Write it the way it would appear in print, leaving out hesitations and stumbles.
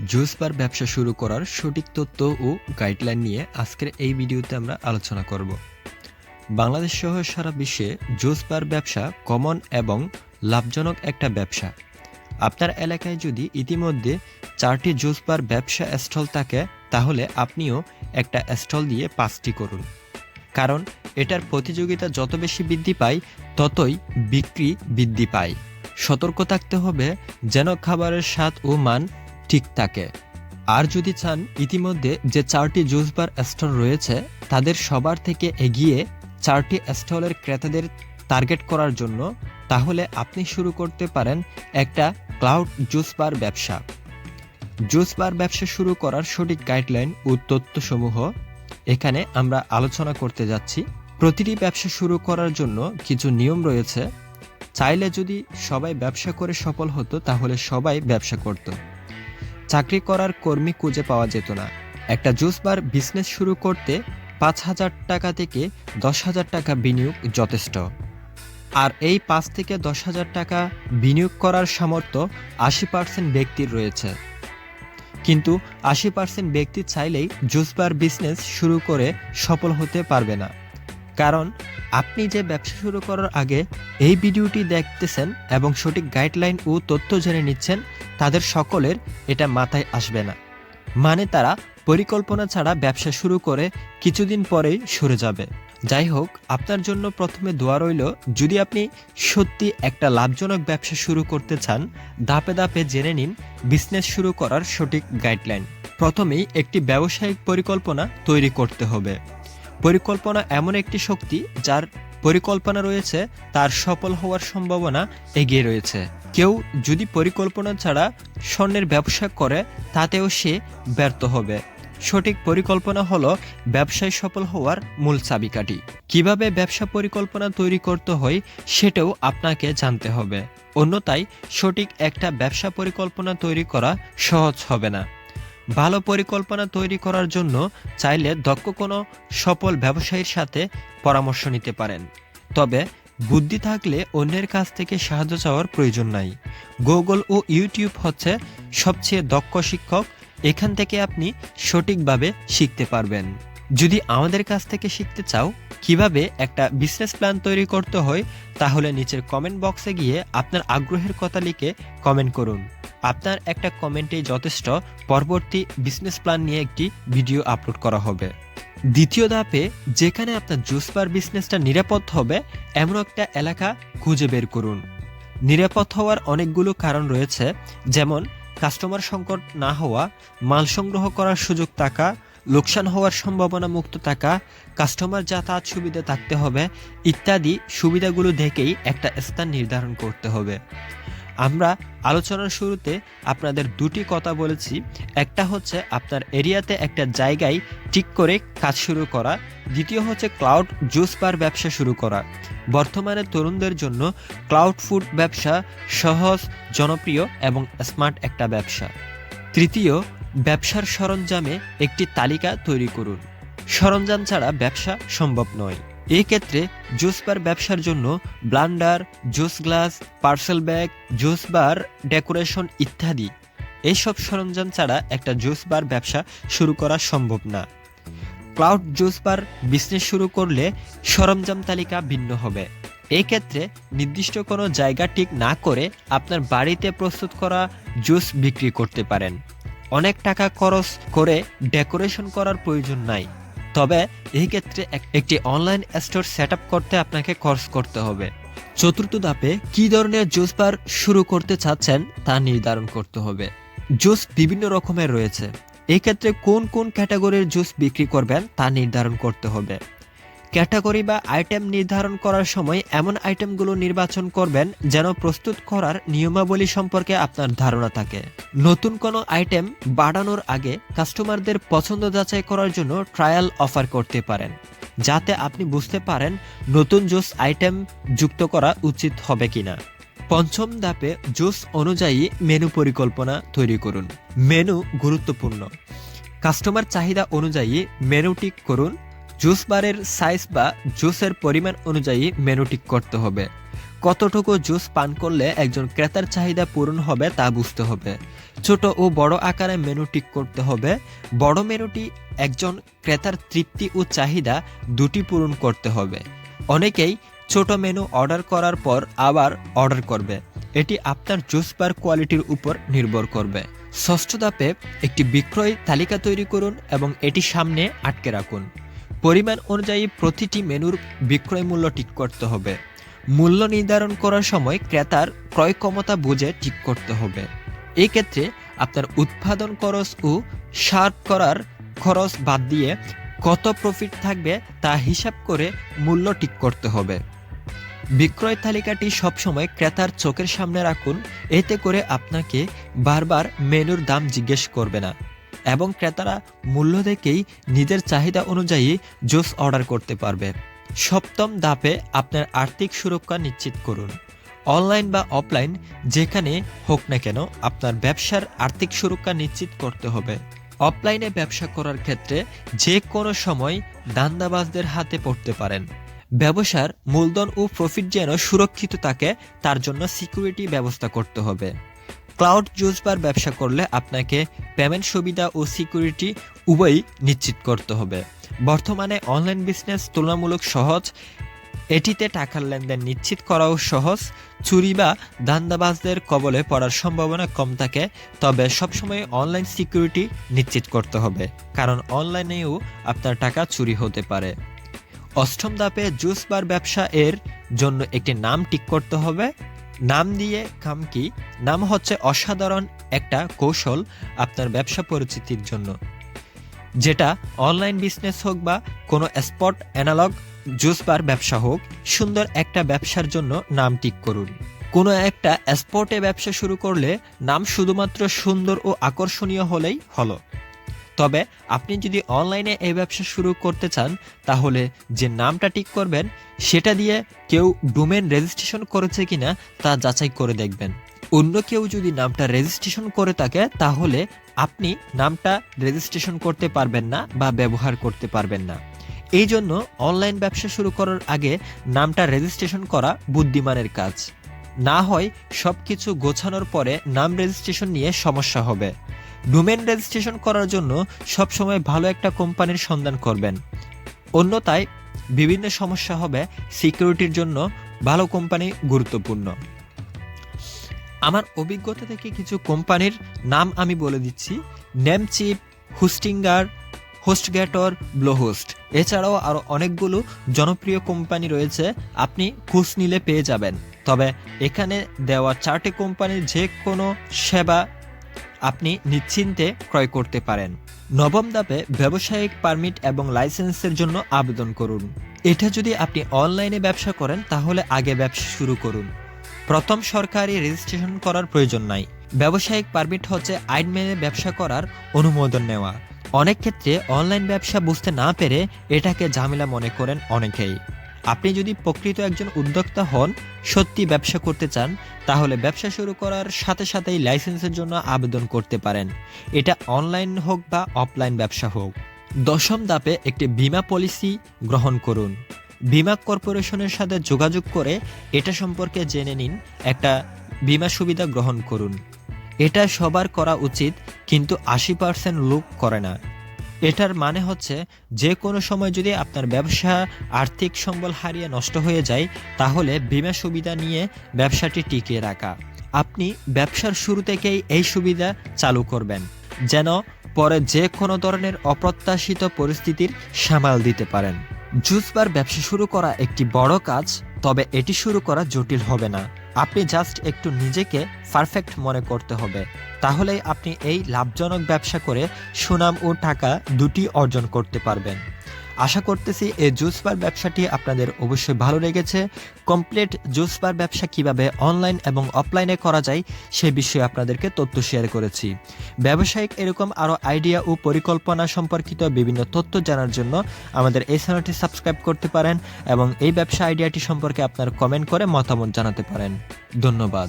Juice bar ব্যবসা শুরু করার সঠিক তথ্য ও গাইডলাইন নিয়ে আজকের এই ভিডিওতে আমরা আলোচনা করব। বাংলাদেশ সহ সারা বিশ্বে জুস বার ব্যবসা কমন এবং লাভজনক একটা ব্যবসা। আপনার এলাকায় যদি ইতিমধ্যে 4টি জুস বার ব্যবসা স্টল থাকে, তাহলে আপনিও একটা স্টল দিয়ে 5টি করুন। কারণ এটার প্রতিযোগিতা যত বেশি বৃদ্ধি পায়, ততই বিক্রি বৃদ্ধি পায়। সতর্ক থাকতে হবে যেন খাবারের স্বাদ ও মান ঠিক থাকে। আর যদি চান ইতিমধ্যে যে 4টি জুস বার স্টল রয়েছে তাদের সবার থেকে এগিয়ে 4টি স্টলের ক্রেতাদের টার্গেট করার জন্য, তাহলে আপনি শুরু করতে পারেন একটা ক্লাউড জুস বার ব্যবসা। জুস বার ব্যবসা শুরু করার সঠিক গাইডলাইন ও তথ্যসমূহ এখানে আমরা আলোচনা করতে যাচ্ছি। প্রতিটি ব্যবসা শুরু করার জন্য কিছু নিয়ম রয়েছে। চাইলে যদি সবাই ব্যবসা করে সফল হতো, তাহলে সবাই ব্যবসা করত। চাকরি করার কর্মী খুঁজে পাওয়া যেত না। একটা জুস বার বিজনেস শুরু করতে 5,000 টাকা থেকে 10,000 টাকা বিনিয়োগ যথেষ্ট। আর এই 5 থেকে 10,000 টাকা বিনিয়োগ করার সামর্থ্য 80% ব্যক্তির রয়েছে। কিন্তু 80% ব্যক্তি চাইলেই জুস বার বিজনেস শুরু করে সফল হতে পারবে না। কারণ আপনি যে ব্যবসা শুরু করার আগে এই ভিডিওটি দেখতেছেন এবং সঠিক গাইডলাইন ও তথ্য জেনে নিচ্ছেন, তাদের সকলের এটা মাথায় আসবে না। মানে তারা পরিকল্পনা ছাড়া ব্যবসা শুরু করে কিছুদিন পরেই সরে যাবে। যাই হোক, আপনার জন্য প্রথমে দোয়া রইল, যদি আপনি সত্যি একটা লাভজনক ব্যবসা শুরু করতে চান, ধাপে ধাপে জেনে নিন বিজনেস শুরু করার সঠিক গাইডলাইন। প্রথমেই একটি ব্যবসায়িক পরিকল্পনা তৈরি করতে হবে। পরিকল্পনা এমন একটি শক্তি, যার পরিকল্পনা রয়েছে তার সফল হওয়ার সম্ভাবনা এগিয়ে রয়েছে। কেউ যদি পরিকল্পনা ছাড়া স্বর্ণের ব্যবসা করে, তাতেও সে ব্যর্থ হবে। সঠিক পরিকল্পনা হলো ব্যবসায় সফল হওয়ার মূল চাবিকাঠি। কিভাবে ব্যবসা পরিকল্পনা তৈরি করতে হয় সেটাও আপনাকে জানতে হবে। অন্যথায় সঠিক একটা ব্যবসা পরিকল্পনা তৈরি করা সহজ হবে না। ভালো পরিকল্পনা তৈরি করার জন্য চাইলে দক্ষ কোনো সফল ব্যবসায়ীর সাথে পরামর্শ নিতে পারেন। তবে বুদ্ধি থাকলে অন্যের কাছ থেকে সাহায্য চাওয়ার প্রয়োজন নাই। গুগল ও ইউটিউব হচ্ছে সবচেয়ে দক্ষ শিক্ষক। এখান থেকে আপনি সঠিকভাবে শিখতে পারবেন। যদি আমাদের কাছ থেকে শিখতে চাও কিভাবে একটা বিজনেস প্ল্যান তৈরি করতে হয়, তাহলে নিচের কমেন্ট বক্সে গিয়ে আপনার আগ্রহের কথা লিখে কমেন্ট করুন। আপনার একটা কমেন্টেই যথেষ্ট। পরবর্তী বিজনেস প্ল্যান নিয়ে একটি ভিডিও আপলোড করা হবে। দ্বিতীয় ধাপে, যেখানে আপনার জুস বার বিজনেসটা নিরাপদ হবে এমন একটা এলাকা খুঁজে বের করুন। নিরাপদ হওয়ার অনেকগুলো কারণ রয়েছে, যেমন কাস্টমার সংকট না হওয়া, মাল সংগ্রহ করার সুযোগ থাকা, লোকসান হওয়ার সম্ভাবনা মুক্ত থাকা, কাস্টমার যাতায়াত সুবিধা থাকতে হবে ইত্যাদি। সুবিধাগুলো দেখেই একটা স্থান নির্ধারণ করতে হবে। আমরা আলোচনার শুরুতে আপনাদের দুটি কথা বলেছি। একটা হচ্ছে আপনার এরিয়াতে একটা জায়গায় ঠিক করে কাজ শুরু করা, দ্বিতীয় হচ্ছে ক্লাউড জুস বার ব্যবসা শুরু করা। বর্তমানে তরুণদের জন্য ক্লাউড ফুড ব্যবসা সহজ, জনপ্রিয় এবং স্মার্ট একটা ব্যবসা। তৃতীয়, ব্যবসার সরঞ্জামে একটি তালিকা তৈরি করুন। সরঞ্জাম ছাড়া ব্যবসা সম্ভব নয়। এই ক্ষেত্রে জুস বার ব্যবসার জন্য blunder, juice glass, parcel bag, juice bar decoration ইত্যাদি এইসব সরঞ্জাম ছাড়া একটা জুস বার ব্যবসা শুরু করা সম্ভব না। ক্লাউড জুস বার বিজনেস শুরু করলে সরঞ্জাম তালিকা ভিন্ন হবে। এই ক্ষেত্রে নির্দিষ্ট কোনো জায়গা ঠিক না করে আপনার বাড়িতে প্রস্তুত করা জুস বিক্রি করতে পারেন। অনেক টাকা খরচ করে ডেকোরেশন করার প্রয়োজন নাই। তবে এই ক্ষেত্রে একটি অনলাইন স্টোর সেট আপ করতে আপনাকে খরচ করতে হবে। চতুর্থ ধাপে, কি ধরনের জুস বার শুরু করতে চাচ্ছেন তা নির্ধারণ করতে হবে। জুস বিভিন্ন রকমের রয়েছে। এই ক্ষেত্রে কোন কোন ক্যাটাগরির জুস বিক্রি করবেন তা নির্ধারণ করতে হবে। ক্যাটাগরি বা আইটেম নির্ধারণ করার সময় এমন আইটেমগুলো নির্বাচন করবেন যেন প্রস্তুত করার নিয়মাবলী সম্পর্কে আপনার ধারণা থাকে। নতুন কোনো আইটেম বাড়ানোর আগে কাস্টমারদের পছন্দ যাচাই করার জন্য ট্রায়াল অফার করতে পারেন, যাতে আপনি বুঝতে পারেন নতুন জুস আইটেম যুক্ত করা উচিত হবে কিনা। পঞ্চম ধাপে, জুস অনুযায়ী মেনু পরিকল্পনা তৈরি করুন। মেনু গুরুত্বপূর্ণ। কাস্টমার চাহিদা অনুযায়ী মেনু ঠিক করুন। জুস বারের সাইজ বা জুসের পরিমাণ অনুযায়ী মেনু ঠিক করতে হবে। কতটুকু জুস পান করলে একজন ক্রেতার চাহিদা পূরণ হবে তা বুঝতে হবে। ছোট ও বড় আকারে মেনু ঠিক করতে হবে। বড় মেনুটি একজন ক্রেতার তৃপ্তি ও চাহিদা দুটি পূরণ করতে হবে। অনেকেই ছোট মেনু অর্ডার করার পর আবার অর্ডার করবে, এটি আপনার জুস বার কোয়ালিটির উপর নির্ভর করবে। ষষ্ঠ ধাপে একটি বিক্রয় তালিকা তৈরি করুন এবং এটি সামনে আটকে রাখুন। পরিমাণ অনুযায়ী প্রতিটি মেনুর বিক্রয় মূল্য ঠিক করতে হবে। মূল্য নির্ধারণ করার সময় ক্রেতার ক্রয় ক্ষমতা বুঝে ঠিক করতে হবে। এই ক্ষেত্রে আপনার উৎপাদন খরচ ও সার্ভ করার খরচ বাদ দিয়ে কত প্রফিট থাকবে তা হিসাব করে মূল্য ঠিক করতে হবে। বিক্রয় তালিকাটি সবসময় ক্রেতার চোখের সামনে রাখুন, এতে করে আপনাকে বারবার মেনুর দাম জিজ্ঞেস করবে না এবং ক্রেতারা মূল্য দেখেই নিজের চাহিদা অনুযায়ী জুস অর্ডার করতে পারবে। সপ্তম ধাপে আপনার আর্থিক সুরক্ষা নিশ্চিত করুন। অনলাইন বা অফলাইন যেখানে হোক না কেন আপনার ব্যবসার আর্থিক সুরক্ষা নিশ্চিত করতে হবে। অফলাইনে ব্যবসা করার ক্ষেত্রে যে কোনো সময় ধান্দাবাজদের হাতে পড়তে পারেন। ব্যবসার মূলধন ও প্রফিট যেন সুরক্ষিত থাকে তার জন্য সিকিউরিটি ব্যবস্থা করতে হবে। ক্লাউড জুস বার ব্যবসা করলে আপনাকে পেমেন্ট সুবিধা ও সিকিউরিটি উভয়ই নিশ্চিত করতে হবে। বর্তমানে অনলাইন বিজনেস তুলনামূলক সহজ, এটিতে টাকার লেনদেন নিশ্চিত করাও সহজ। চুরি বা ধান্দাবাজদের কবলে পড়ার সম্ভাবনা কম থাকে, তবে সবসময় অনলাইন সিকিউরিটি নিশ্চিত করতে হবে, কারণ অনলাইনেও আপনার টাকা চুরি হতে পারে। অষ্টম ধাপে জুস বার ব্যবসা এর জন্য একটি নাম ঠিক করতে হবে। নাম দিয়ে কাম কি? নাম হচ্ছে অসাধারণ একটা কৌশল আপনার ব্যবসা পরিচিতির জন্য, যেটা অনলাইন বিজনেস হোক বা কোনো স্পট অ্যানালগ জুস বার ব্যবসা হোক। সুন্দর একটা ব্যবসার জন্য নাম ঠিক করুন। কোনো একটা স্পটে ব্যবসা শুরু করলে নাম শুধুমাত্র সুন্দর ও আকর্ষণীয় হলেই হলো। তবে আপনি যদি অনলাইনে এই ব্যবসা শুরু করতে চান, তাহলে যে নামটা ঠিক করবেন সেটা দিয়ে কেউ ডোমেন রেজিস্ট্রেশন করেছে কিনা তা যাচাই করে দেখবেন। অন্য কেউ যদি নামটা রেজিস্ট্রেশন করে থাকে, তাহলে আপনি নামটা রেজিস্ট্রেশন করতে পারবেন না বা ব্যবহার করতে পারবেন না। এই জন্য অনলাইন ব্যবসা শুরু করার আগে নামটা রেজিস্ট্রেশন করা বুদ্ধিমানের কাজ। না হয় সবকিছু গোছানোর পরে নাম রেজিস্ট্রেশন নিয়ে সমস্যা হবে। ডোমেন রেজিস্ট্রেশন করার জন্য সবসময় ভালো একটা কোম্পানির সন্ধান করবেন, অন্যথায় বিভিন্ন সমস্যা হবে। সিকিউরিটির জন্য ভালো কোম্পানি গুরুত্বপূর্ণ। আমার অভিজ্ঞতা থেকে কিছু কোম্পানির নাম আমি বলে দিচ্ছি: নেমচিপ, হোস্টিঙ্গার, হোস্টগেটর, ব্লোহোস্ট। এছাড়াও আরও অনেকগুলো জনপ্রিয় কোম্পানি রয়েছে, আপনি খোঁজ নিলে পেয়ে যাবেন। তবে এখানে দেওয়া 4টি কোম্পানির যে কোনো সেবা আপনি নিশ্চিন্তে ক্রয় করতে পারেন। নবম ধাপে ব্যবসায়িক পারমিট এবং লাইসেন্সের জন্য আবেদন করুন। এটা যদি আপনি অনলাইনে ব্যবসা করেন, তাহলে আগে ব্যবসা শুরু করুন। প্রথম সরকারি রেজিস্ট্রেশন করার প্রয়োজন নাই। ব্যবসায়িক পারমিট হচ্ছে আইন মেনে ব্যবসা করার অনুমোদন নেওয়া। অনেক ক্ষেত্রে অনলাইন ব্যবসা বুঝতে না পেরে এটাকে ঝামেলা মনে করেন অনেকেই। আপনি যদি প্রকৃত একজন উদ্যোক্তা হন, সত্যি ব্যবসা করতে চান, তাহলে ব্যবসা শুরু করার সাথে সাথেই লাইসেন্সের জন্য আবেদন করতে পারেন, এটা অনলাইন হোক বা অফলাইন ব্যবসা হোক। দশম ধাপে একটি বীমা পলিসি গ্রহণ করুন। বীমা কর্পোরেশনের সাথে যোগাযোগ করে এটা সম্পর্কে জেনে নিন, একটা বীমা সুবিধা গ্রহণ করুন। এটা সবার করা উচিত, কিন্তু 80% লোক করে না। এটার মানে হচ্ছে যে কোনো সময় যদি আপনার ব্যবসা আর্থিক সম্বল হারিয়ে নষ্ট হয়ে যায়, তাহলে বীমা সুবিধা নিয়ে ব্যবসাটি টিকিয়ে রাখা। আপনি ব্যবসার শুরু থেকেই এই সুবিধা চালু করবেন, যেন পরে যে কোনো ধরনের অপ্রত্যাশিত পরিস্থিতির সামাল দিতে পারেন। জুস বার ব্যবসা শুরু করা একটি বড় কাজ, তবে এটি শুরু করা জটিল হবে না। আপনি জাস্ট একটু নিজেকে পারফেক্ট মনে করতে হবে, তাহলেই আপনি এই লাভজনক ব্যবসা করে সুনাম ও টাকা দুটি অর্জন করতে পারবেন। আশা করতেছি এই জুস বার ব্যবসাটি আপনাদের অবশ্যই ভালো লেগেছে। কমপ্লিট জুস বার ব্যবসা কিভাবে অনলাইন এবং অফলাইনে করা যায় সে বিষয়ে আপনাদেরকে তথ্য শেয়ার করেছি। ব্যবসায়িক এরকম আরও আইডিয়া ও পরিকল্পনা সম্পর্কিত বিভিন্ন তথ্য জানার জন্য আমাদের এই চ্যানেলটি সাবস্ক্রাইব করতে পারেন এবং এই ব্যবসা আইডিয়াটি সম্পর্কে আপনার কমেন্ট করে মতামত জানাতে পারেন। ধন্যবাদ।